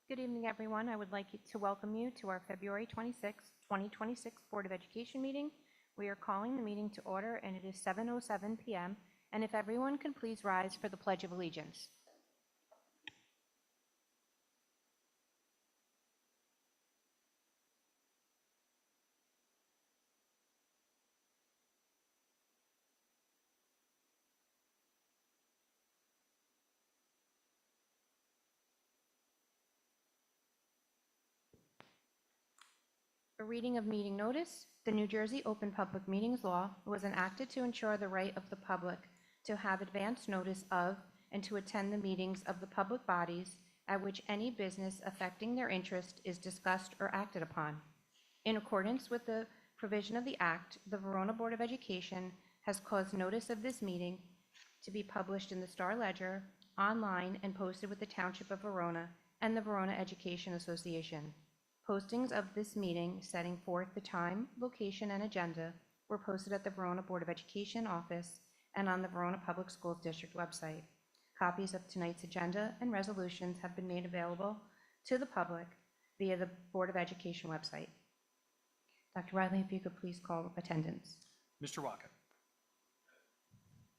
Good evening, everyone. I would like to welcome you to our February 26, 2026 Board of Education meeting. We are calling the meeting to order, and it is 7:07 p.m. And if everyone can please rise for the Pledge of Allegiance. A reading of meeting notice. The New Jersey Open Public Meetings Law was enacted to ensure the right of the public to have advance notice of and to attend the meetings of the public bodies at which any business affecting their interest is discussed or acted upon. In accordance with the provision of the Act, the Verona Board of Education has caused notice of this meeting to be published in the Star Ledger, online, and posted with the Township of Verona and the Verona Education Association. Postings of this meeting setting forth the time, location, and agenda were posted at the Verona Board of Education office and on the Verona Public Schools District website. Copies of tonight's agenda and resolutions have been made available to the public via the Board of Education website. Dr. Riley, if you could please call attendance. Mr. Waka.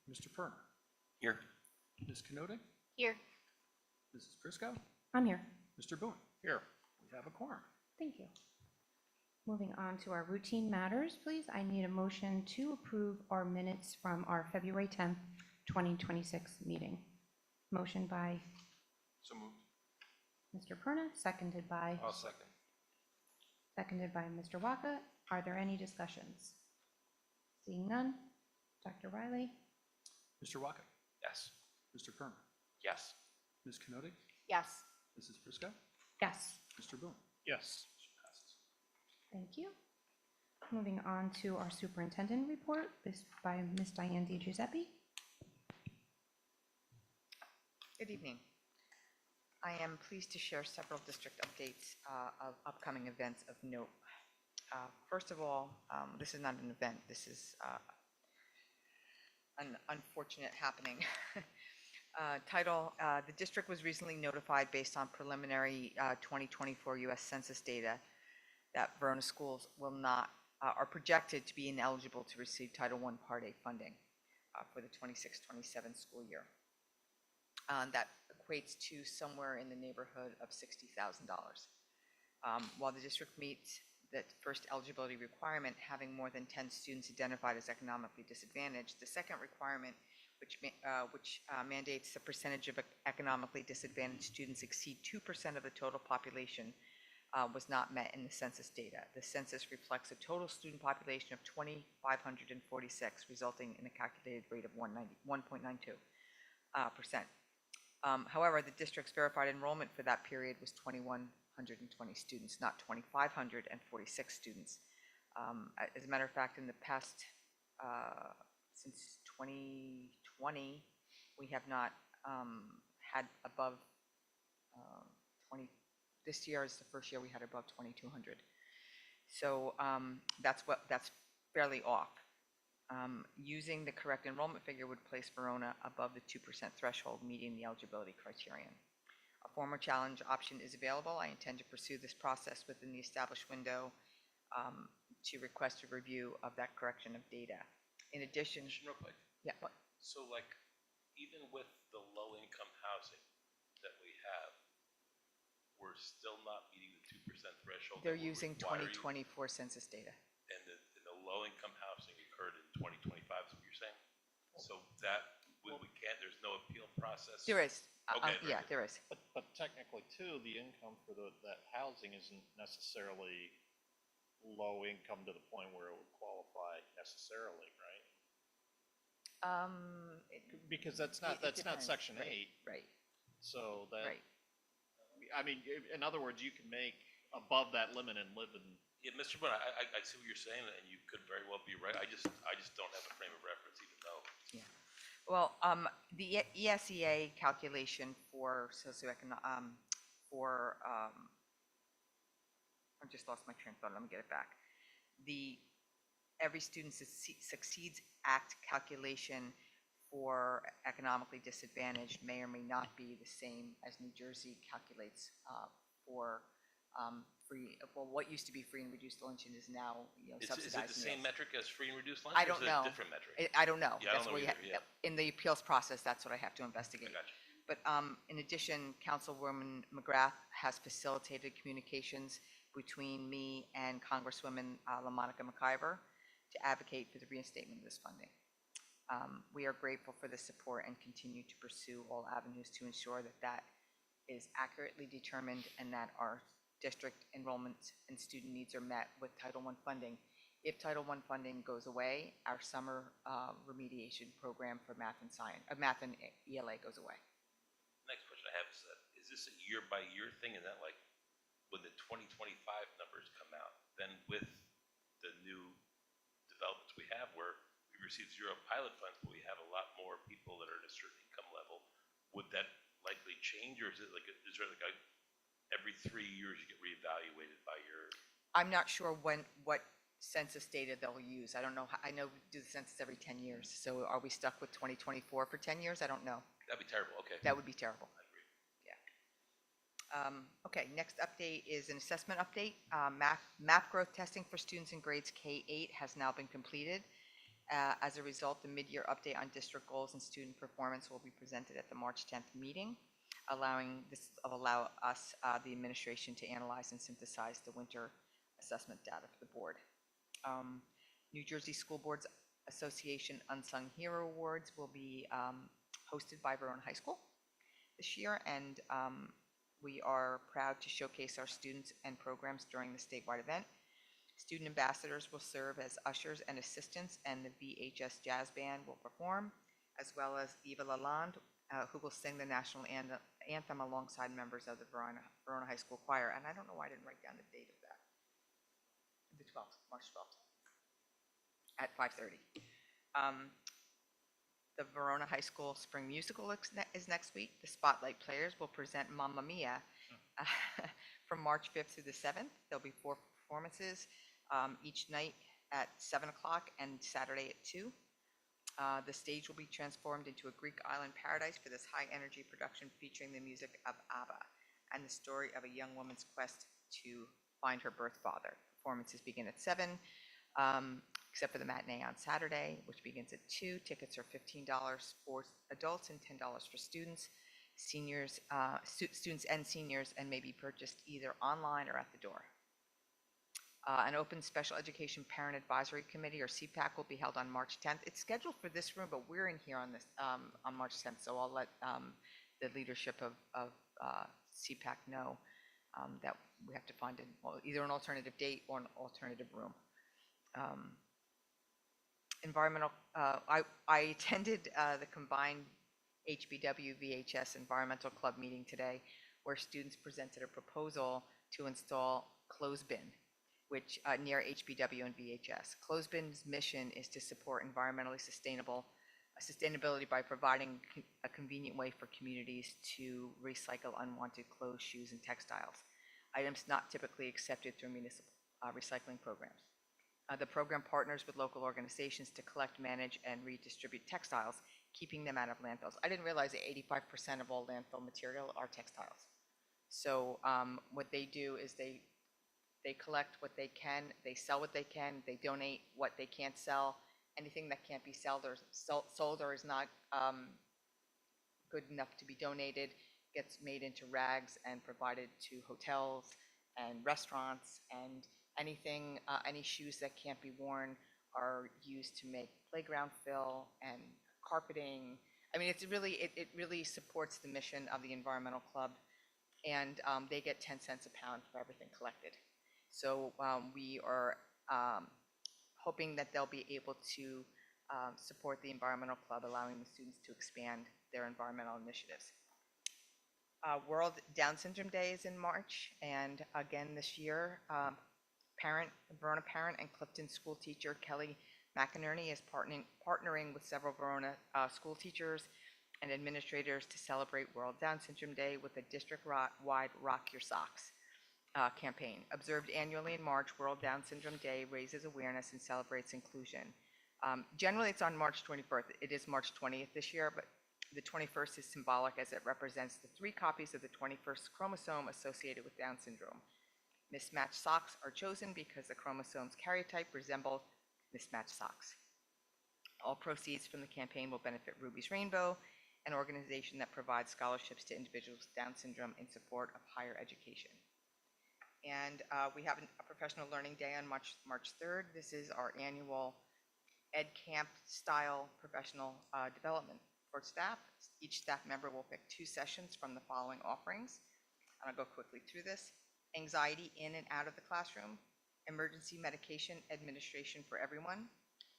Mr. Perner. Here. Ms. Kenotic. Here. Mrs. Prisco. I'm here. Mr. Boone. Here. We have a quorum. Thank you. Moving on to our routine matters, please. I need a motion to approve our minutes from our February 10th, 2026 meeting. Motion by So moved. Mr. Perna, seconded by I'll second. Mr. Waka. Are there any discussions? Seeing none. Dr. Riley? Mr. Waka. Yes. Mr. Perner. Yes. Ms. Kenotic. Yes. Mrs. Prisco. Yes. Mr. Boone. Yes. Motion passes. Thank you. Moving on to our superintendent report, this by Ms. Diane DiGiuseppe. Good evening. I am pleased to share several district updates of upcoming events of note. First of all, this is not an event, this is an unfortunate happening. The district was recently notified based on preliminary 2024 U.S. Census data that Verona schools are projected to be ineligible to receive Title I Part A funding for the 26-27 school year. That equates to somewhere in the neighborhood of $60,000. While the district meets that first eligibility requirement, having more than 10 students identified as economically disadvantaged, the second requirement, which mandates the percentage of economically disadvantaged students exceed 2% of the total population, was not met in the census data. The census reflects a total student population of 2,546, resulting in a calculated rate of 1.92%. However, the district's verified enrollment for that period was 2,120 students, not 2,546 students. As a matter of fact, in the past, since 2020, we have not had above 20. This year is the first year we had above 2,200. So that's fairly off. Using the correct enrollment figure would place Verona above the 2% threshold, meeting the eligibility criterion. A formal challenge option is available. I intend to pursue this process within the established window to request a review of that correction of data. In addition, Real quick. yeah, what? So like, even with the low-income housing that we have, we're still not meeting the 2% threshold. They're using 2024 census data. And the low-income housing occurred in 2025, is what you're saying? So that, we can't, there's no appeal process? There is. Okay, very Yeah, good. there is. But technically too, the income for that housing isn't necessarily low income to the point where it would qualify necessarily, right? Because that's not depends. Section Right, 8. Right, So that, right. I mean, in other words, you can make above that limit and live in. Yeah, Mr. Boone, I see what you're saying, and you could very well be right. I just don't have a frame of reference, even though. Yeah. Well, the ESEA calculation for socioeconomic, I just lost my train of thought. Let me get it back. The Every Student Succeeds Act calculation for economically disadvantaged may or may not be the same as New Jersey calculates for what used to be free and reduced luncheon is now, Is subsidized it the same meals. metric as free and reduced lunch? I or don't is it know. a different metric? I don't know. Yeah, I don't That's know where you either, yeah. in the appeals process, that's what I have to I investigate. got you. But in addition, Councilwoman McGrath has facilitated communications between me and Congresswoman LaMonica McIver to advocate for the reinstatement of this funding. We are grateful for the support and continue to pursue all avenues to ensure that that is accurately determined and that our district enrollment and student needs are met with Title I funding. If Title I funding goes away, our summer remediation program for math and ELA goes away. Next question I have is this a year-by-year thing? Is that like when the 2025 numbers come out, then with the new developments we have where we receive 0 pilot funds, but we have a lot more people that are at a certain income level, would that likely change, or is there like every 3 years you get reevaluated by your? I'm not sure what census data they'll use. I don't know. I know we do the census every 10 years. So are we stuck with 2024 for 10 years? I don't know. That'd be terrible. Okay. That would be terrible. I agree. Okay, next update is an assessment update. Map growth testing for students in grades K-8 has now been completed. As a result, the mid-year update on district goals and student performance will be presented at the March 10th meeting, allow us, the administration, to analyze and synthesize the winter assessment data for the board. New Jersey School Boards Association Unsung Hero Awards will be hosted by Verona High School this year, and we are proud to showcase our students and programs during the statewide event. Student ambassadors will serve as ushers and assistants, and the VHS Jazz Band will perform, as well as Eva Lalonde, who will sing the national anthem alongside members of the Verona High School Choir. And I don't know why I didn't write down the date of that. The 12th, March 12th, at 5:30. The Verona High School Spring Musical is next week. The Spotlight Players will present Mamma Mia from March 5th through the 7th. There'll be 4 performances each night at 7 o'clock and Saturday at 2. The stage will be transformed into a Greek island paradise for this high-energy production featuring the music of ABBA and the story of a young woman's quest to find her birth father. Performances begin at 7. Except for the matinee on Saturday, which begins at 2. Tickets are $15 for adults and $10 for students. Students and seniors, and may be purchased either online or at the door. An open Special Education Parent Advisory Committee, or CPAC, will be held on March 10th. It's scheduled for this room, but we're in here on March 10th, so I'll let the leadership of CPAC know that we have to find either an alternative date or an alternative room. I attended the combined HBW VHS Environmental Club meeting today, where students presented a proposal to install clothesbin, which near HBW and VHS. Clothesbin's mission is to support sustainability by providing a convenient way for communities to recycle unwanted clothes, shoes, and textiles, items not typically accepted through municipal recycling programs. The program partners with local organizations to collect, manage, and redistribute textiles, keeping them out of landfills. I didn't realize that 85% of all landfill material are textiles. So what they do is they collect what they can, they sell what they can, they donate what they can't sell. Anything that can't be sold or is not good enough to be donated gets made into rags and provided to hotels and restaurants, and any shoes that can't be worn are used to make playground fill and carpeting. I mean, it really supports the mission of the environmental club, and they get 10 cents a pound for everything collected. So we are hoping that they'll be able to support the environmental club, allowing the students to expand their environmental initiatives. World Down Syndrome Day is in March, and again this year, Verona parent and Clifton school teacher Kelly McInerney is partnering with several Verona school teachers and administrators to celebrate World Down Syndrome Day with a district-wide Rock Your Socks campaign. Observed annually in March, World Down Syndrome Day raises awareness and celebrates inclusion. Generally, it's on March 21st. It is March 20th this year, but The 21st is symbolic as it represents the 3 copies of the 21st chromosome associated with Down syndrome. Mismatched socks are chosen because the chromosome's karyotype resemble mismatched socks. All proceeds from the campaign will benefit Ruby's Rainbow, an organization that provides scholarships to individuals with Down syndrome in support of higher education. And we have a professional learning day on March 3rd. This is our annual Ed Camp style professional development for staff. Each staff member will pick 2 sessions from the following offerings. And I'll go quickly through this. Anxiety in and out of the classroom, emergency medication administration for everyone,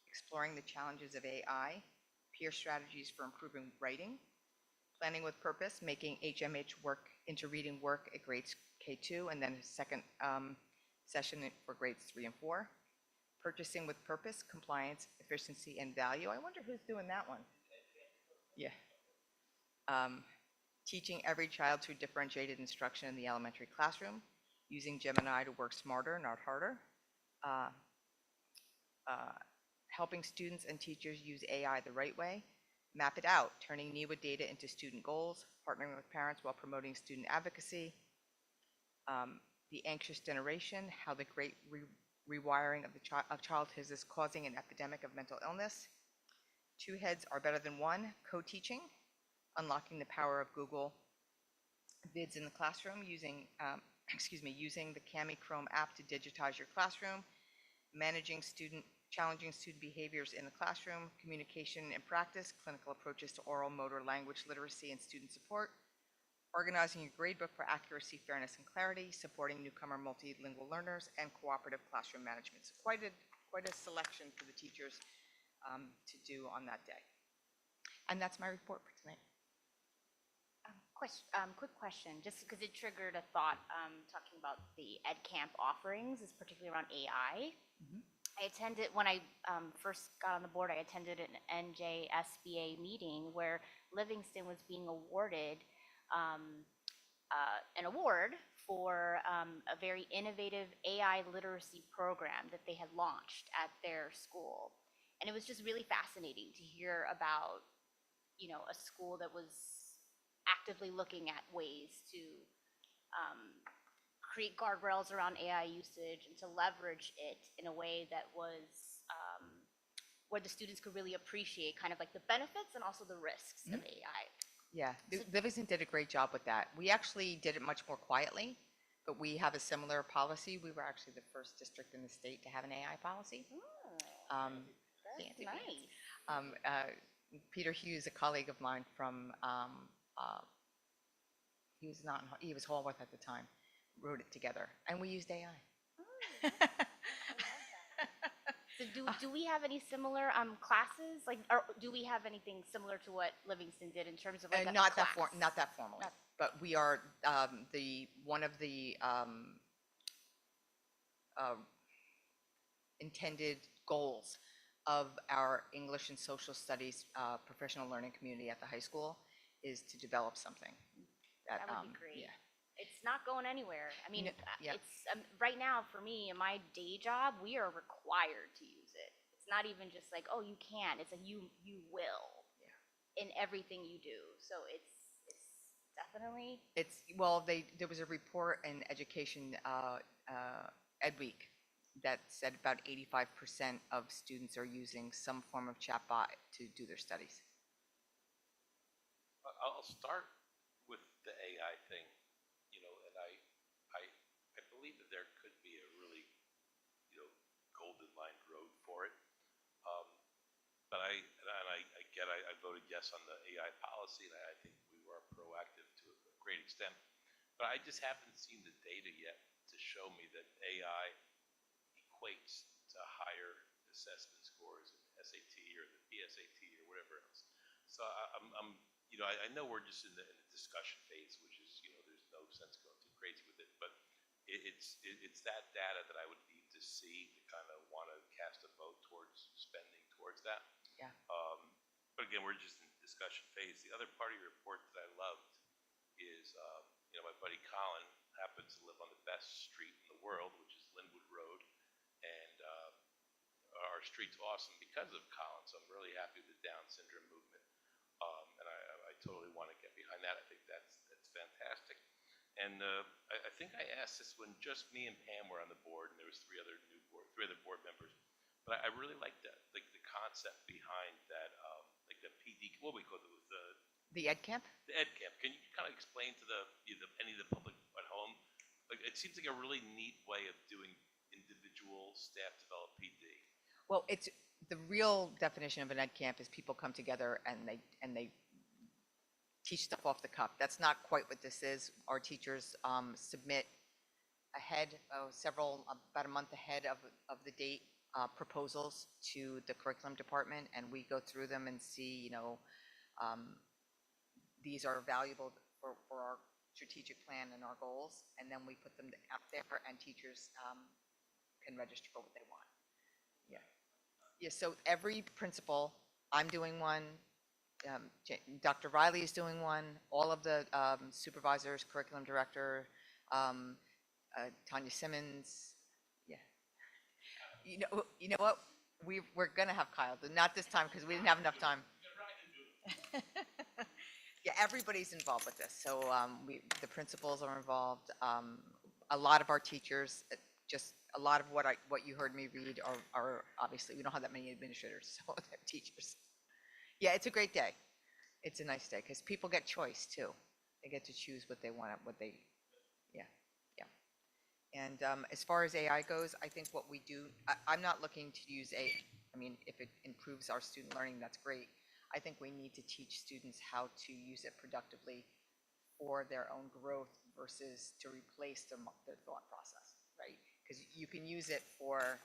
exploring the challenges of AI, peer strategies for improving writing, planning with purpose, making HMH work into reading work at grades K2, and then a second session for grades 3 and 4. Purchasing with purpose, compliance, efficiency, and value. I wonder who's doing that one. Yeah. Teaching every child through differentiated instruction in the elementary classroom, using Gemini to work smarter, not harder. Helping students and teachers use AI the right way. Map it out, turning NEWA data into student goals, partnering with parents while promoting student advocacy. The anxious generation, how the great rewiring of childhood is causing an epidemic of mental illness. 2 heads are better than 1, co-teaching, unlocking the power of Google Vids in the classroom, using the Kami Chrome app to digitize your classroom, managing challenging student behaviors in the classroom, communication and practice, clinical approaches to oral motor language literacy and student support, organizing your gradebook for accuracy, fairness, and clarity, supporting newcomer multilingual learners, and cooperative classroom management. So quite a selection for the teachers to do on that day. And that's my report for tonight. Quick question, just because it triggered a thought, talking about the Ed Camp offerings, is particularly around AI. I attended, when I first got on the board, I attended an NJSBA meeting where Livingston was being awarded an award for a very innovative AI literacy program that they had launched at their school. And it was just really fascinating to hear about, a school that was actively looking at ways to create guardrails around AI usage and to leverage it in a way that was where the students could really appreciate kind of like the benefits and also the risks of AI. Yeah, Livingston did a great job with that. We actually did it much more quietly, but we have a similar policy. We were actually the first district in the state to have an AI policy. That's nice. Peter Hughes, a colleague of mine from, he was Hallworth at the time, wrote it together, and we used AI. So do we have any similar classes? Like, or do we have anything similar to what Livingston did in terms of like a Not class? that formally, but we are one of the intended goals of our English and Social Studies professional learning community at the high school is to develop something. That would be great. Yeah. It's not going anywhere. I mean, yeah. it's right now for me in my day job, we are required to use it. It's not even just like, oh, you can. It's a you will. Yeah. In everything you do. So it's definitely. There was a report in Education Ed Week that said about 85% of students are using some form of chatbot to do their studies. I'll start with the AI thing, and I believe that there could be a really, golden line road for it. But I voted yes on the AI policy, and I think we were proactive to a great extent. But I just haven't seen the data yet to show me that AI equates to higher assessment scores in SAT or the PSAT or whatever else. So I know we're just in the discussion phase, which is, there's no sense going too crazy with it, but it's that data that I would need to see to kind of want to cast a vote towards spending towards that. Yeah. But again, we're just in the discussion phase. The other part of your report that I loved is, my buddy Colin happens to live on the best street in the world, which is Linwood Road, and our street's awesome because of Colin. So I'm really happy with the Down syndrome movement. And I totally want to get behind that. I think that's fantastic. And I think I asked this when just me and Pam were on the board, and there was three other board members. But I really like that, like the concept behind that, like the PD, what we call it, The Ed Camp? the Ed Camp. Can you kind of explain to any of the public at home? Like, it seems like a really neat way of doing individual staff developed PD. Well, it's the real definition of an Ed Camp is people come together and they teach stuff off the cuff. That's not quite what this is. Our teachers submit ahead, about a month ahead of the date, proposals to the curriculum department, and we go through them and see, these are valuable for our strategic plan and our goals, and then we put them out there, and teachers can register for what they want. Yeah. Yeah, so every principal, I'm doing one, Dr. Riley is doing one, all of the supervisors, curriculum director, Tanya Simmons, yeah. You know what? We're gonna have Kyle, but not this time because we didn't have enough time. Yeah, everybody's involved with this. So the principals are involved. A lot of our teachers, just a lot of what you heard me read are obviously, we don't have that many administrators, so they're teachers. Yeah, it's a great day. It's a nice day because people get choice too. They get to choose what they want, yeah. And as far as AI goes, I think what we do, I'm not looking to use I mean, if it improves our student learning, that's great. I think we need to teach students how to use it productively for their own growth versus to replace their thought process, right? Because you can use it to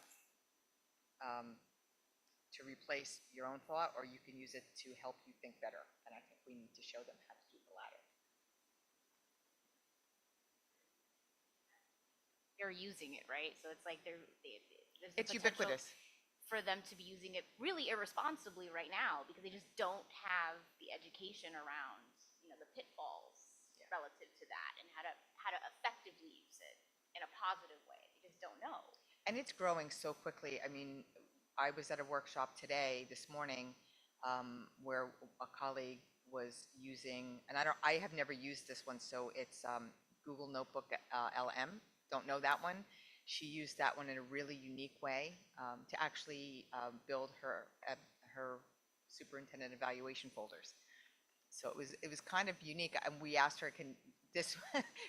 replace your own thought, or you can use it to help you think better. And I think we need to show them how to do the latter. They're using it, right? So it's like there's the It's potential ubiquitous. for them to be using it really irresponsibly right now because they just don't have the education around, the pitfalls relative to that and how to effectively use it in a positive way. They just don't know. And it's growing so quickly. I mean, I was at a workshop this morning, where a colleague was using, and I have never used this one, so it's Google Notebook LM. Don't know that one. She used that one in a really unique way to actually build her superintendent evaluation folders. So it was kind of unique, and we asked her,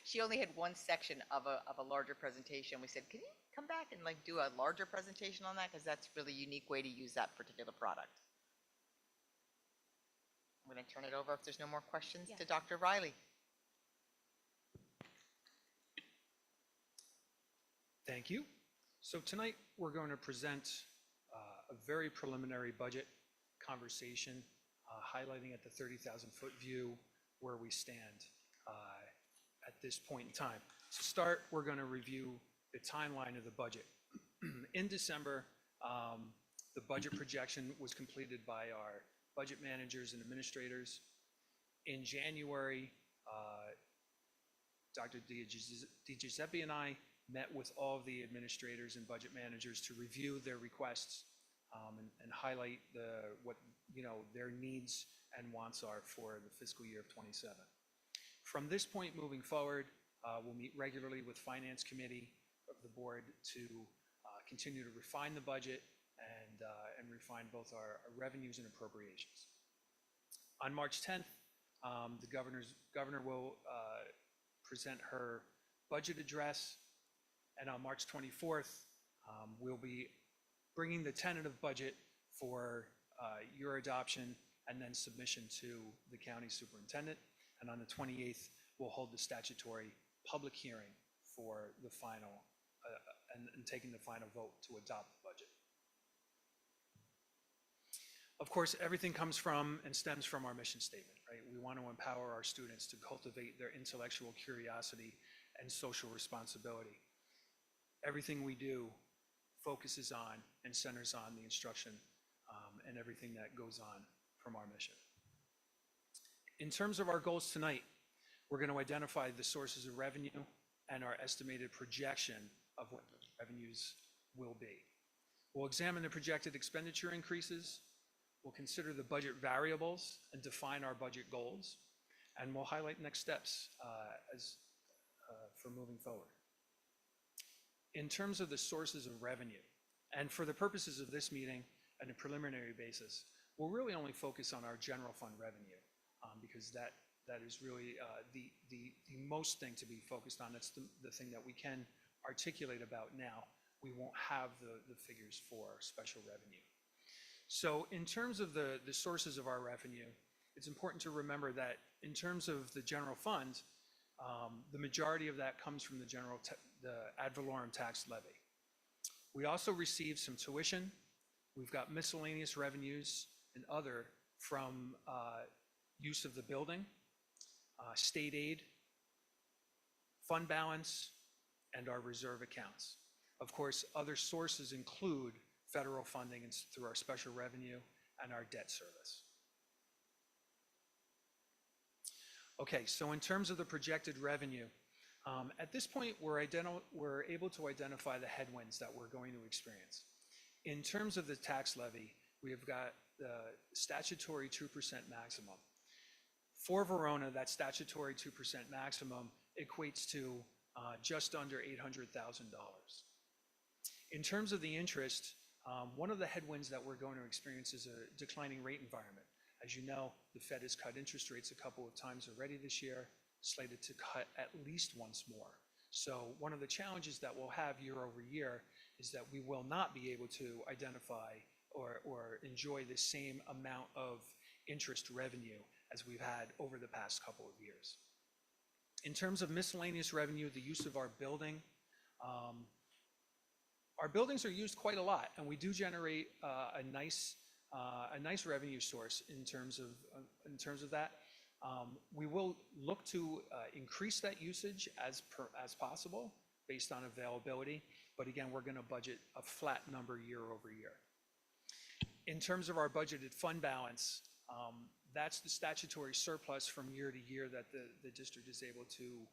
she only had one section of a larger presentation. We said, can you come back and do a larger presentation on that? Because that's a really unique way to use that particular product. I'm going to turn it over if there's no more questions to Dr. Riley. Thank you. So tonight, we're going to present a very preliminary budget conversation, highlighting at the 30,000-foot view where we stand at this point in time. To start, we're going to review the timeline of the budget. In December, the budget projection was completed by our budget managers and administrators. In January, Dr. DiGiuseppe and I met with all of the administrators and budget managers to review their requests and highlight what their needs and wants are for the fiscal year of 27. From this point moving forward, we'll meet regularly with Finance Committee of the board to continue to refine the budget and refine both our revenues and appropriations. On March 10th, the governor will present her budget address, and on March 24th, we'll be bringing the tentative budget for your adoption and then submission to the county superintendent. And on the 28th, we'll hold the statutory public hearing for the final and taking the final vote to adopt the budget. Of course, everything comes from and stems from our mission statement, right? We want to empower our students to cultivate their intellectual curiosity and social responsibility. Everything we do focuses on and centers on the instruction and everything that goes on from our mission. In terms of our goals tonight, we're going to identify the sources of revenue and our estimated projection of what the revenues will be. We'll examine the projected expenditure increases. We'll consider the budget variables and define our budget goals. and we'll highlight next steps for moving forward. In terms of the sources of revenue, and for the purposes of this meeting and a preliminary basis, we'll really only focus on our general fund revenue because that is really the most thing to be focused on. That's the thing that we can articulate about now. We won't have the figures for special revenue. So in terms of the sources of our revenue, it's important to remember that in terms of the general fund, the majority of that comes from the ad valorem tax levy. We also receive some tuition. We've got miscellaneous revenues and other from use of the building, state aid, fund balance, and our reserve accounts. Of course, other sources include federal funding through our special revenue and our debt service. Okay, so in terms of the projected revenue, at this point, we're able to identify the headwinds that we're going to experience. In terms of the tax levy, we have got the statutory 2% maximum. For Verona, that statutory 2% maximum equates to just under $800,000. In terms of the interest, one of the headwinds that we're going to experience is a declining rate environment. As you know, the Fed has cut interest rates a couple of times already this year, slated to cut at least once more. So one of the challenges that we'll have year over year is that we will not be able to identify or enjoy the same amount of interest revenue as we've had over the past couple of years. In terms of miscellaneous revenue, the use of our building, our buildings are used quite a lot, and we do generate a nice revenue source in terms of that. We will look to increase that usage as possible based on availability, but again, we're going to budget a flat number year over year. In terms of our budgeted fund balance, that's the statutory surplus from year to year that the district is able to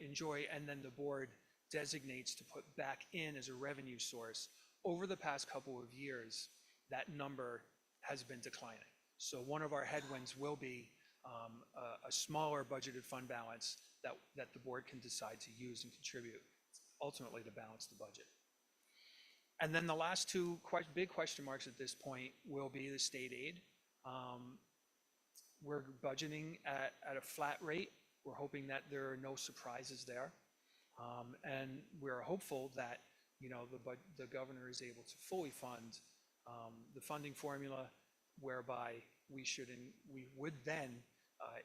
enjoy, and then the board designates to put back in as a revenue source. Over the past couple of years, that number has been declining. So one of our headwinds will be a smaller budgeted fund balance that the board can decide to use and contribute ultimately to balance the budget. And then the last two big question marks at this point will be the state aid. We're budgeting at a flat rate. We're hoping that there are no surprises there. And we're hopeful that the governor is able to fully fund the funding formula, whereby we would then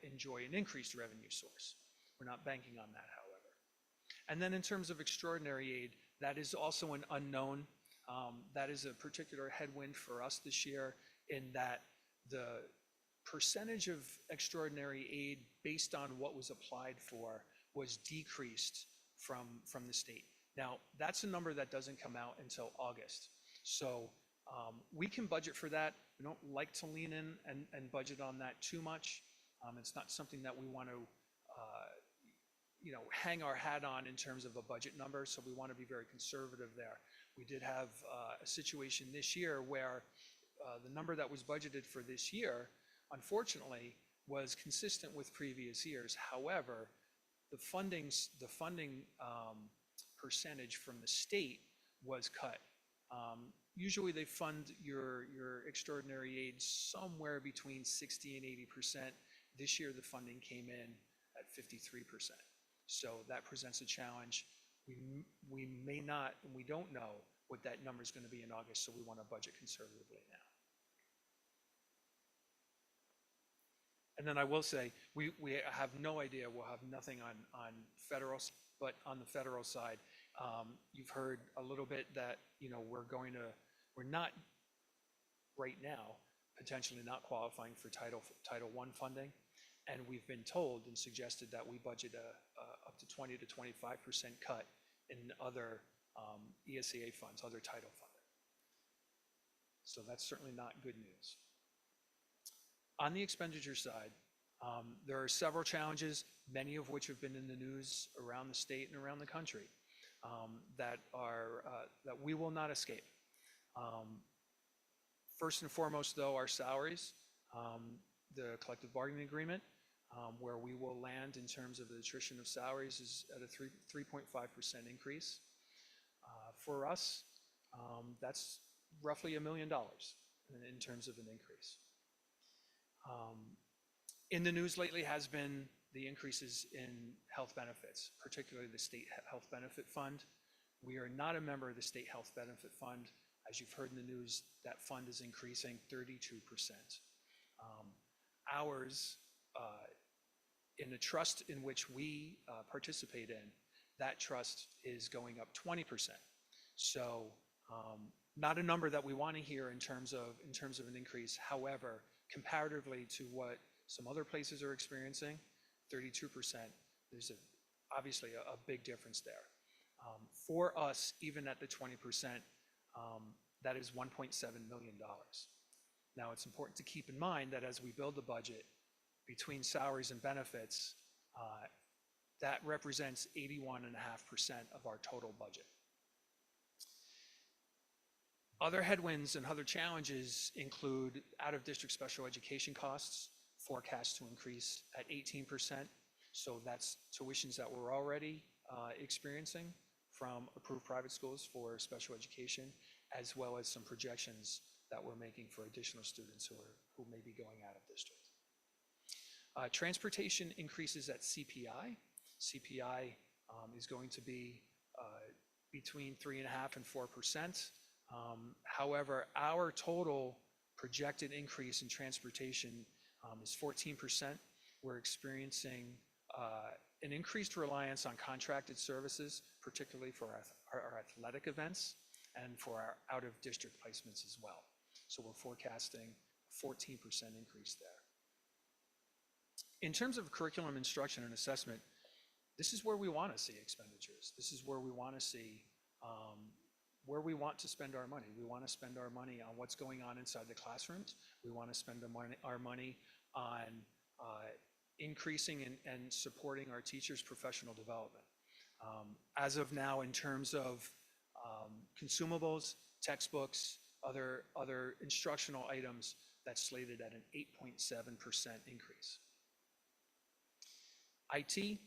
enjoy an increased revenue source. We're not banking on that, however. And then in terms of extraordinary aid, that is also an unknown. That is a particular headwind for us this year, in that the percentage of extraordinary aid based on what was applied for was decreased from the state. Now, that's a number that doesn't come out until August. So we can budget for that. We don't like to lean in and budget on that too much. It's not something that we want to hang our hat on in terms of a budget number, so we want to be very conservative there. We did have a situation this year where the number that was budgeted for this year, unfortunately, was consistent with previous years. However, the funding percentage from the state was cut. Usually they fund your extraordinary aid somewhere between 60 and 80%. This year the funding came in at 53%. So that presents a challenge. We may not, and we don't know what that number is going to be in August, so we want to budget conservatively now. And then I will say, we have no idea, we'll have nothing on federal, but on the federal side, you've heard a little bit that, we're not right now, potentially not qualifying for Title I funding. And we've been told and suggested that we budget up to 20 to 25% cut in other ESAA funds, other title funding. So that's certainly not good news. On the expenditure side, there are several challenges, many of which have been in the news around the state and around the country, that we will not escape. First and foremost, though, our salaries, the collective bargaining agreement. where we will land in terms of the attrition of salaries is at a 3.5% increase. For us, that's roughly $1 million in terms of an increase. In the news lately has been the increases in health benefits, particularly the state health benefit fund. We are not a member of the state health benefit fund. As you've heard in the news, that fund is increasing 32%. Ours, in the trust in which we participate in, that trust is going up 20%. So not a number that we want to hear in terms of an increase. However, comparatively to what some other places are experiencing, 32%, there's obviously a big difference there. For us, even at the 20%, that is $1.7 million. Now, it's important to keep in mind that as we build the budget between salaries and benefits, that represents 81.5% of our total budget. Other headwinds and other challenges include out-of-district special education costs forecast to increase at 18%. So that's tuitions that we're already experiencing from approved private schools for special education, as well as some projections that we're making for additional students who may be going out of district. Transportation increases at CPI. CPI is going to be between 3.5% and 4%. However, our total projected increase in transportation is 14%. We're experiencing an increased reliance on contracted services, particularly for our athletic events and for our out-of-district placements as well. So we're forecasting a 14% increase there. In terms of curriculum instruction and assessment, this is where we want to see expenditures. This is where we want to see where we want to spend our money. We want to spend our money on what's going on inside the classrooms. We want to spend our money on increasing and supporting our teachers' professional development. As of now, in terms of consumables, textbooks, other instructional items, that's slated at an 8.7% increase. IT,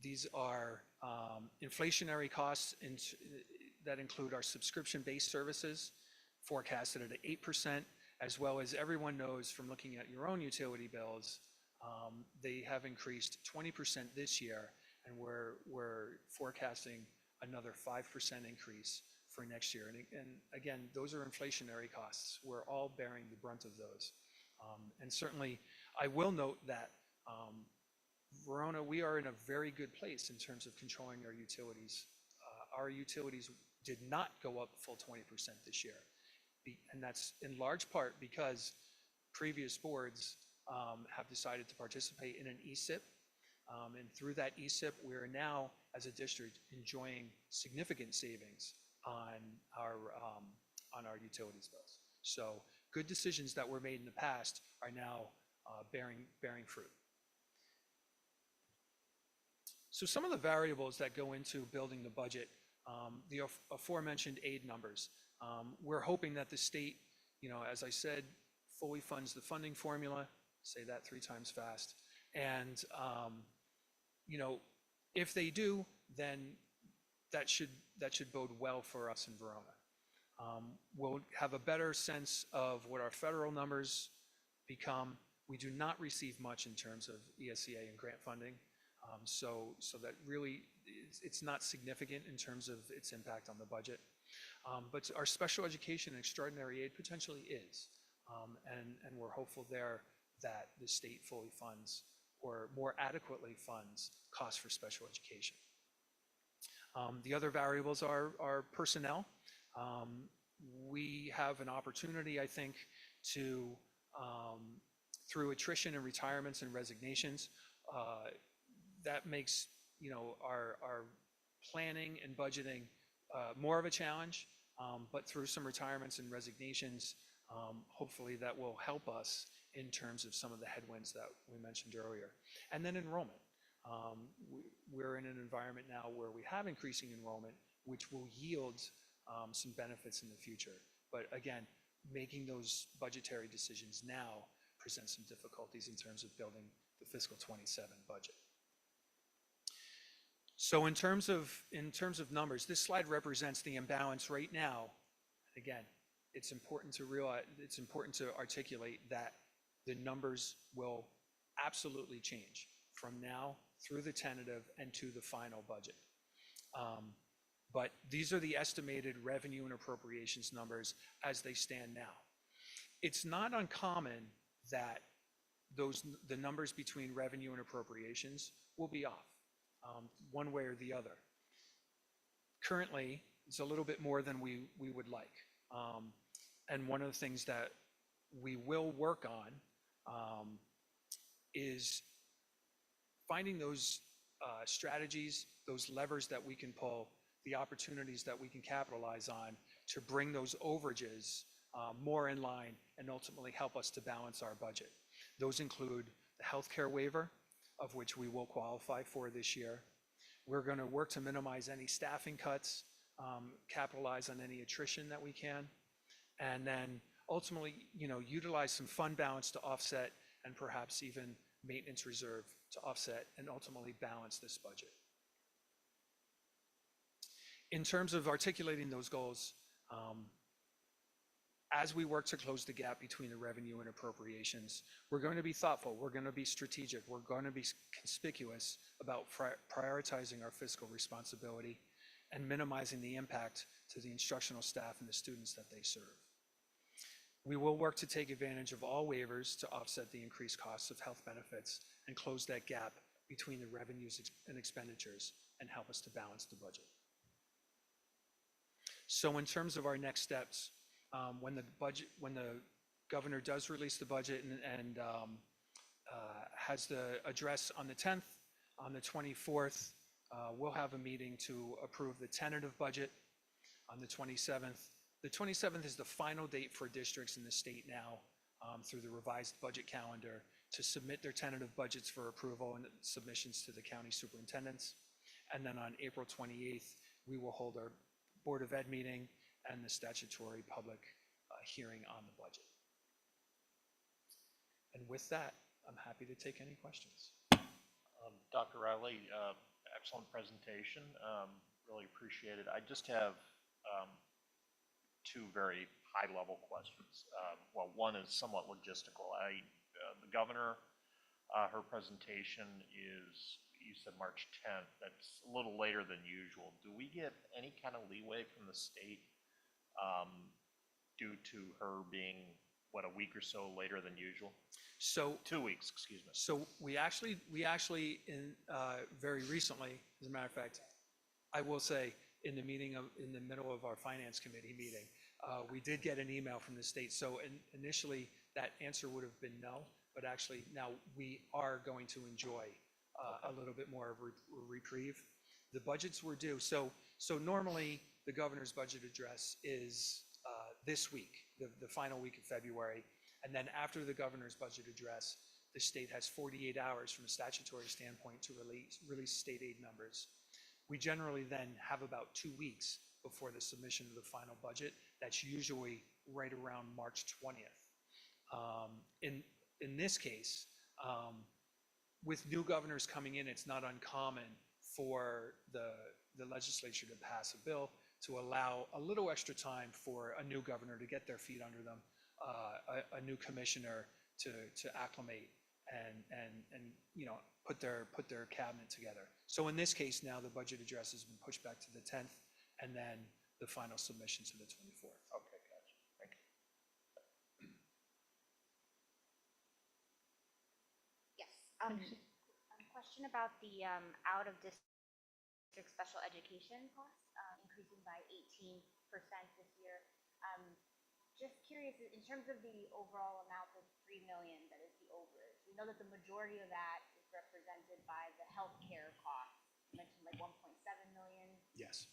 these are inflationary costs that include our subscription-based services, forecasted at 8%, as well as everyone knows from looking at your own utility bills, they have increased 20% this year, and we're forecasting another 5% increase for next year. And again, those are inflationary costs. We're all bearing the brunt of those. And certainly, I will note that Verona, we are in a very good place in terms of controlling our utilities. Our utilities did not go up full 20% this year. And that's in large part because previous boards have decided to participate in an ESIP. And through that ESIP, we are now, as a district, enjoying significant savings on our utilities bills. So good decisions that were made in the past are now bearing fruit. So some of the variables that go into building the budget, the aforementioned aid numbers. We're hoping that the state, as I said, fully funds the funding formula, say that 3 times fast. And, if they do, then that should bode well for us in Verona. We'll have a better sense of what our federal numbers become. We do not receive much in terms of ESEA and grant funding. So that really, it's not significant in terms of its impact on the budget. But our special education and extraordinary aid potentially is. And we're hopeful there that the state fully funds or more adequately funds costs for special education. The other variables are personnel. We have an opportunity, I think, to, through attrition and retirements and resignations, that makes our planning and budgeting more of a challenge, but through some retirements and resignations, hopefully that will help us in terms of some of the headwinds that we mentioned earlier. And then enrollment. We're in an environment now where we have increasing enrollment, which will yield some benefits in the future. But again, making those budgetary decisions now presents some difficulties in terms of building the fiscal '27 budget. So in terms of numbers, this slide represents the imbalance right now. Again, it's important to realize, it's important to articulate that the numbers will absolutely change from now through the tentative and to the final budget. But these are the estimated revenue and appropriations numbers as they stand now. It's not uncommon that the numbers between revenue and appropriations will be off, one way or the other. Currently, it's a little bit more than we would like. And one of the things that we will work on is finding those strategies, those levers that we can pull, the opportunities that we can capitalize on to bring those overages more in line and ultimately help us to balance our budget. Those include the healthcare waiver, of which we will qualify for this year. We're going to work to minimize any staffing cuts, capitalize on any attrition that we can, and then ultimately, utilize some fund balance to offset and perhaps even maintenance reserve to offset and ultimately balance this budget. In terms of articulating those goals, as we work to close the gap between the revenue and appropriations, we're going to be thoughtful, we're going to be strategic, we're going to be conspicuous about prioritizing our fiscal responsibility and minimizing the impact to the instructional staff and the students that they serve. We will work to take advantage of all waivers to offset the increased costs of health benefits and close that gap between the revenues and expenditures and help us to balance the budget. So in terms of our next steps, when the governor does release the budget and has the address on the 10th, on the 24th, we'll have a meeting to approve the tentative budget on the 27th. The 27th is the final date for districts in the state now through the revised budget calendar to submit their tentative budgets for approval and submissions to the county superintendents. And then on April 28th, we will hold our Board of Ed meeting and the statutory public hearing on the budget. And with that, I'm happy to take any questions. Dr. Riley, excellent presentation. Really appreciate it. I just have two very high-level questions. Well, one is somewhat logistical. The governor, her presentation is, you said March 10th. That's a little later than usual. Do we get any kind of leeway from the state due to her being, what, a week or so later than usual? So 2 weeks, excuse me. So we actually very recently, as a matter of fact, I will say in the middle of our finance committee meeting, we did get an email from the state. So initially that answer would have been no, but actually now we are going to enjoy a little bit more of a reprieve. The budgets were due. So normally the governor's budget address is this week, the final week of February. And then after the governor's budget address, the state has 48 hours from a statutory standpoint to release state aid numbers. We generally then have about 2 weeks before the submission of the final budget. That's usually right around March 20th. In this case, with new governors coming in, it's not uncommon for the legislature to pass a bill to allow a little extra time for a new governor to get their feet under them, a new commissioner to acclimate and put their cabinet together. So in this case now, the budget address has been pushed back to the 10th, and then the final submission to the 24th. Okay, gotcha. Thank you. Yes. Question about the out-of-district special education costs increasing by 18% this year. Just curious, in terms of the overall amount of $3 million that is the overage, we know that the majority of that is represented by the healthcare costs. You mentioned like 1.7 million. Yes.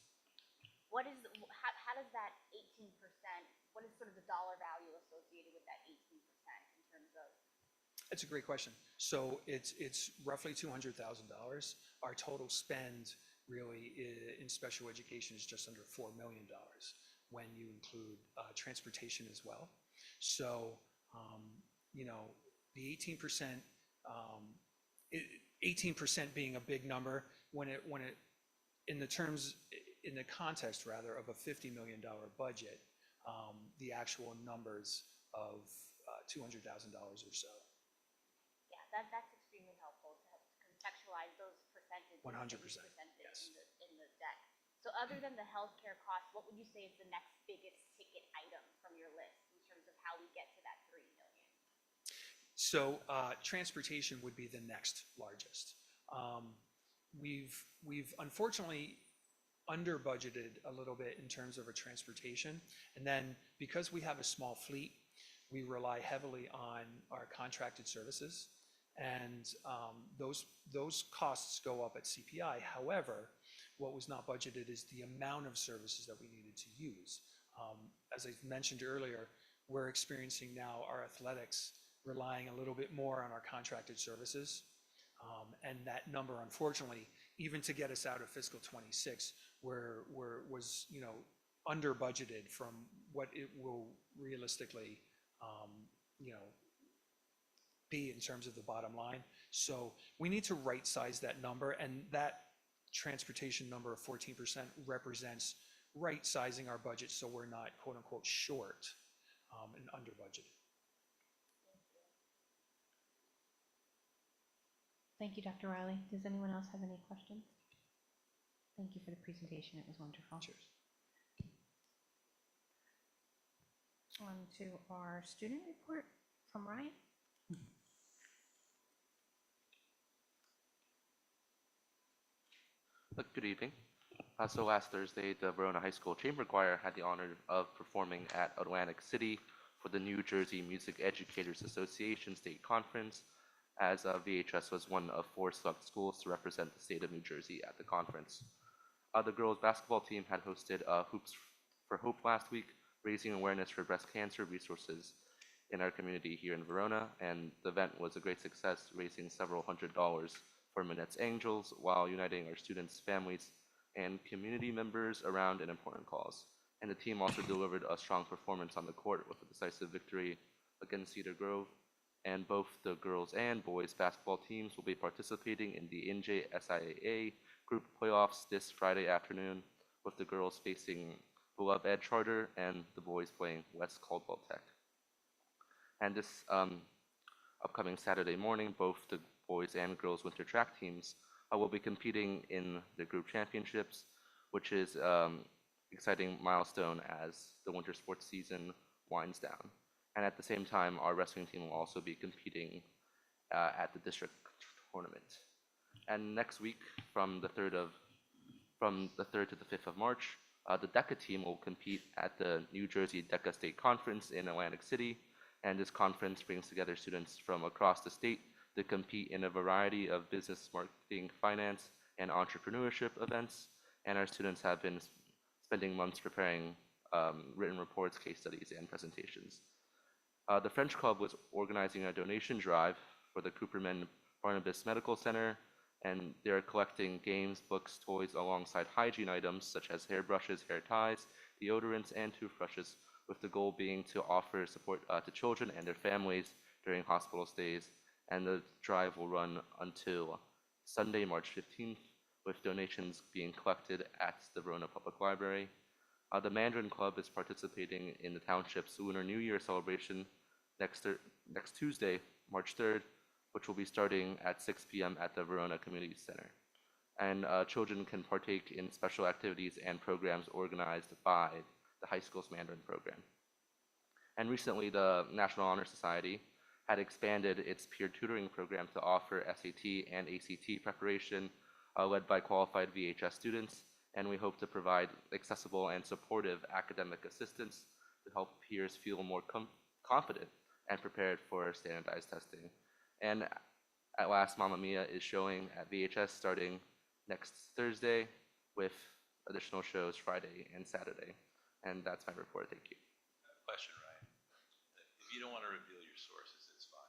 What is, how does that 18%, what is sort of the dollar value associated with that 18% in terms of? That's a great question. So it's roughly $200,000. Our total spend really in special education is just under $4 million when you include transportation as well. So, the 18% 18% being a big number, when it, in the terms, in the context rather, of a $50 million budget, the actual numbers of $200,000 or so. Yeah, that's extremely helpful to help contextualize those percentages. 100%, that you presented yes. in the deck. So other than the healthcare costs, what would you say is the next biggest ticket item from your list in terms of how we get to that 3 million? So transportation would be the next largest. We've unfortunately under budgeted a little bit in terms of our transportation. And then because we have a small fleet, we rely heavily on our contracted services. And those costs go up at CPI. However, what was not budgeted is the amount of services that we needed to use. As I mentioned earlier, we're experiencing now our athletics relying a little bit more on our contracted services. And that number, unfortunately, even to get us out of fiscal 26, was under budgeted from what it will realistically be in terms of the bottom line. So we need to right size that number, and that transportation number of 14% represents right sizing our budget so we're not quote unquote short and under budgeted. Thank you, Dr. Riley. Does anyone else have any questions? Thank you for the presentation. It was wonderful. Cheers. On to our student report from Ryan. Good evening. So last Thursday, the Verona High School Chamber Choir had the honor of performing at Atlantic City for the New Jersey Music Educators Association State Conference, as VHS was one of 4 select schools to represent the state of New Jersey at the conference. The girls' basketball team had hosted Hoops for Hope last week, raising awareness for breast cancer resources in our community here in Verona, and the event was a great success, raising several $100s for Minette's Angels while uniting our students, families, and community members around an important cause. And the team also delivered a strong performance on the court with a decisive victory against Cedar Grove. And both the girls and boys basketball teams will be participating in the NJSIAA group playoffs this Friday afternoon, with the girls facing Beloved Ed Charter and the boys playing West Caldwell Tech. And this upcoming Saturday morning, both the boys and girls winter track teams will be competing in the group championships, which is exciting milestone as the winter sports season winds down. And at the same time, our wrestling team will also be competing at the district tournament. And next week, from the 3rd to the 5th of March, the DECA team will compete at the New Jersey DECA State Conference in Atlantic City. And this conference brings together students from across the state to compete in a variety of business, marketing, finance, and entrepreneurship events. And our students have been spending months preparing written reports, case studies, and presentations. The French Club was organizing a donation drive for the Cooperman Barnabas Medical Center, and they're collecting games, books, toys, alongside hygiene items such as hairbrushes, hair ties, deodorants, and toothbrushes, with the goal being to offer support to children and their families during hospital stays. And the drive will run until Sunday, March 15th, with donations being collected at the Verona Public Library. The Mandarin Club is participating in the township's Lunar New Year celebration next Tuesday, March 3rd, which will be starting at 6 p.m. at the Verona Community Center. And children can partake in special activities and programs organized by the high school's Mandarin program. And recently, the National Honor Society had expanded its peer tutoring program to offer SAT and ACT preparation led by qualified VHS students, and we hope to provide accessible and supportive academic assistance to help peers feel more confident and prepared for standardized testing. And at last, Mamma Mia is showing at VHS starting next Thursday, with additional shows Friday and Saturday. And that's my report. Thank you. Question, Ryan. If you don't want to reveal your sources, it's fine.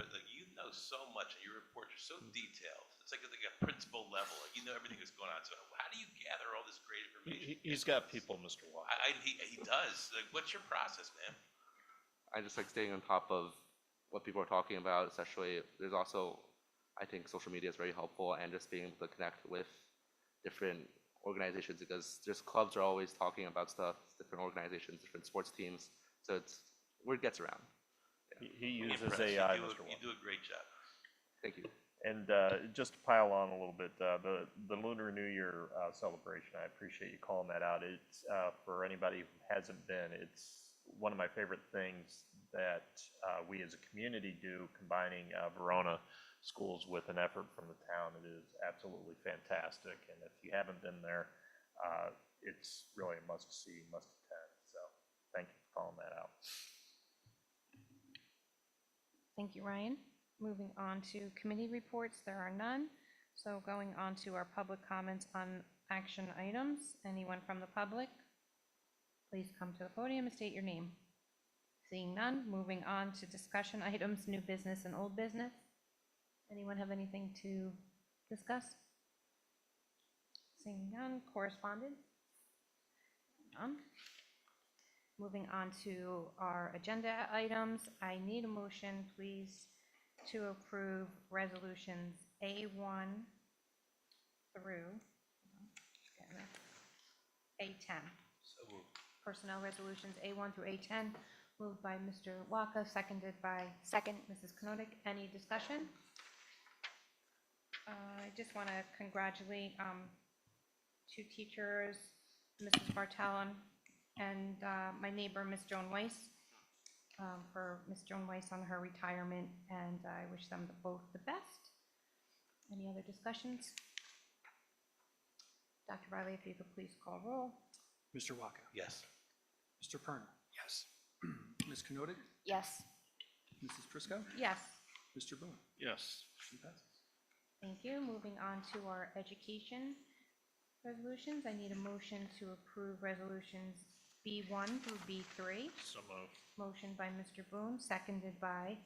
But like, you know so much, and your reports are so detailed. It's like a principal level. Like, you know everything that's going on. So how do you gather all this great information? He's got people, Mr. Watt. He does. Like, what's your process, man? I just like staying on top of what people are talking about, especially there's also, I think social media is very helpful and just being able to connect with different organizations because just clubs are always talking about stuff, different organizations, different sports teams. So it's word gets around. He uses Impressed. AI, You Mr. do Wong. a great job. Thank you. And just to pile on a little bit, the Lunar New Year celebration, I appreciate you calling that out. It's for anybody who hasn't been, it's one of my favorite things that we as a community do, combining Verona schools with an effort from the town. It is absolutely fantastic, and if you haven't been there, it's really a must-see, must-attend. So thank you for calling that out. Thank you, Ryan. Moving on to committee reports, there are none. So going on to our public comments on action items. Anyone from the public? Please come to the podium and state your name. Seeing none, moving on to discussion items, new business and old business. Anyone have anything to discuss? Seeing none, correspondence? None. Moving on to our agenda items, I need a motion, please, to approve resolutions A1 through A10. So moved. Personnel resolutions A1 through A10, moved by Mr. Waka, seconded by Second. Mrs. Knodik. Any discussion? I just want to congratulate two teachers, Mrs. Bartellon and my neighbor, Miss Joan Weiss, for Miss Joan Weiss on her retirement, and I wish them both the best. Any other discussions? Dr. Riley, if you could please call roll. Mr. Waka. Yes. Mr. Perna. Yes. Ms. Knodik. Yes. Mrs. Prisco. Yes. Mr. Boone. Yes. Motion passes. Thank you. Moving on to our education resolutions, I need a motion to approve resolutions B1 through B3. So moved. Motion by Mr. Boone, seconded by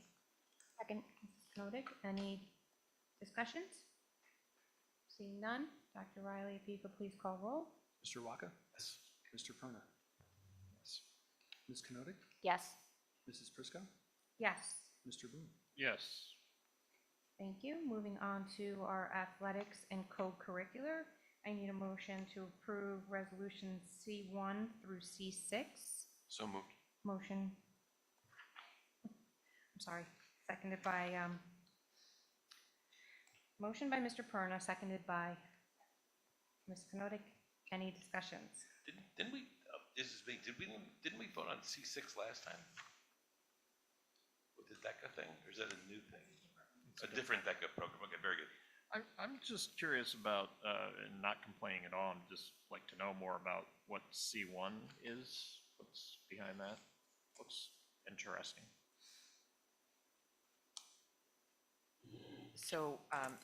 Second. Mrs. Knodik. Any discussions? Seeing none, Dr. Riley, if you could please call roll. Mr. Waka. Yes. Mr. Perna. Yes. Ms. Knodik. Yes. Mrs. Prisco. Yes. Mr. Boone. Yes. Thank you. Moving on to our athletics and co-curricular, I need a motion to approve resolutions C1 through C6. So moved. Motion, I'm sorry, seconded by, motion by Mr. Perna, seconded by Ms. Knodik. Any discussions? Didn't we, this is me, didn't we vote on C6 last time? With the DECA thing, or is that a new thing? A different DECA program, okay, very good. I'm just curious about, and not complaining at all, I'd just like to know more about what C1 is, what's behind that. Looks interesting. So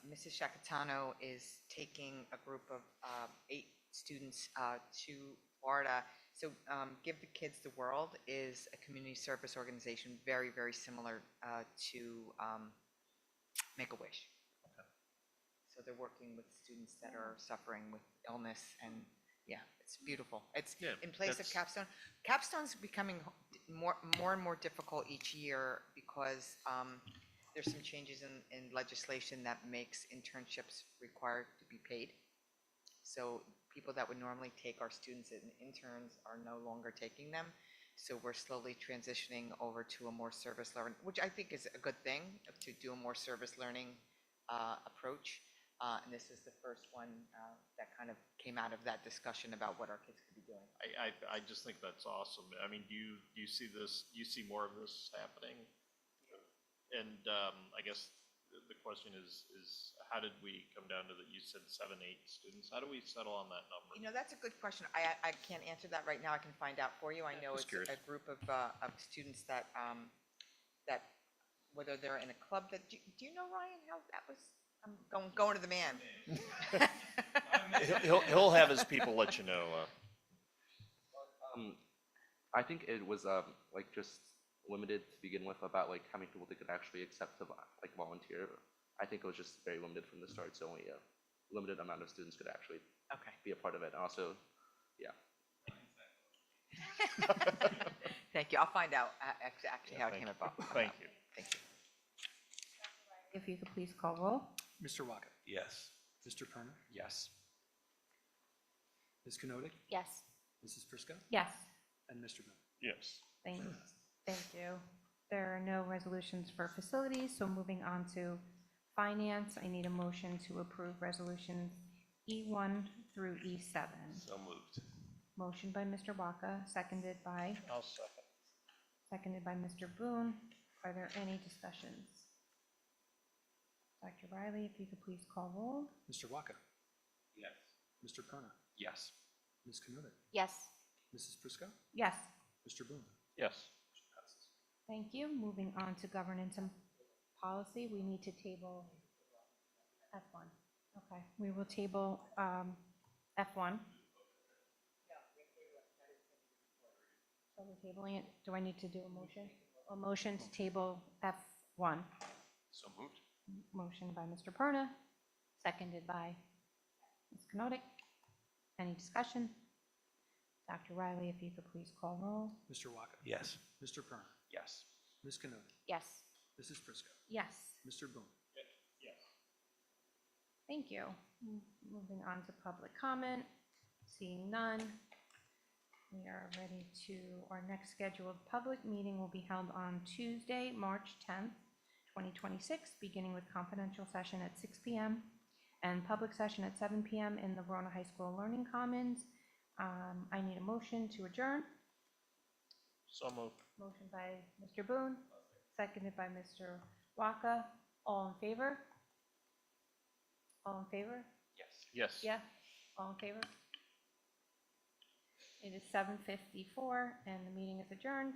Mrs. Shakatano is taking a group of 8 students to Florida. So Give the Kids the World is a community service organization very, very similar to Make-A-Wish. So they're working with students that are suffering with illness, and yeah, it's beautiful. It's Yeah, in place of that's- Capstone. Capstone's becoming more and more difficult each year because there's some changes in legislation that makes internships required to be paid. So people that would normally take our students as interns are no longer taking them. So we're slowly transitioning over to a more service learning, which I think is a good thing, to do a more service learning approach. And this is the first one that kind of came out of that discussion about what our kids could be doing. I just think that's awesome. I mean, do you see this, do you see more of this happening? And I guess the question is how did we come down to that? You said 7, 8 students. How do we settle on that number? You know, that's a good question. I can't answer that right now. I can find out for you. I know Just it's curious. a group of students that, whether they're in a club that, do you know, Ryan, how that was? I'm going to the man. He'll have his people let you know. I think it was like just limited to begin with about like how many people they could actually accept to like volunteer. I think it was just very limited from the start, so only a limited amount of students could actually Okay. be a part of it. And also, yeah. Thank you. I'll find out actually how it Thank came you. about. Thank you. Thank you. If you could please call roll. Mr. Waka, Yes. Mr. Perna, Yes. Ms. Kenotic, Yes. Mrs. Prisco, Yes. and Mr. Boone. Yes. Thank you. Thank you. There are no resolutions for facilities, so moving on to finance, I need a motion to approve resolutions E1 through E7. So moved. Motion by Mr. Waka, seconded by Mr. Boone. Are there any discussions? Dr. Riley, if you could please call roll. Mr. Waka, Yes. Mr. Perna, Yes. Ms. Kenotic, Yes. Mrs. Prisco, Yes. Mr. Boone. Yes. Motion passes. Thank you. Moving on to governance and policy, we need to table F1. Okay, we will table F1. So we're tabling it. Do I need to do a motion? A motion to table F1. So moved. Motion by Mr. Perna, seconded by Ms. Kenotic. Any discussion? Dr. Riley, if you could please call roll. Mr. Waka, Yes. Mr. Perna, Yes. Ms. Kenotic, Yes. Mrs. Prisco, Yes. Mr. Boone. Thank you. Moving on to public comment. Seeing none, we are ready to, our next scheduled public meeting will be held on Tuesday, March 10th, 2026, beginning with confidential session at 6 p.m. and public session at 7 p.m. in the Verona High School Learning Commons. I need a motion to adjourn. So moved. Motion by Mr. Boone, seconded by Mr. Waka. All in favor? All in favor? Yes. Yes. Yeah, all in favor? It is 7:54 and the meeting is adjourned.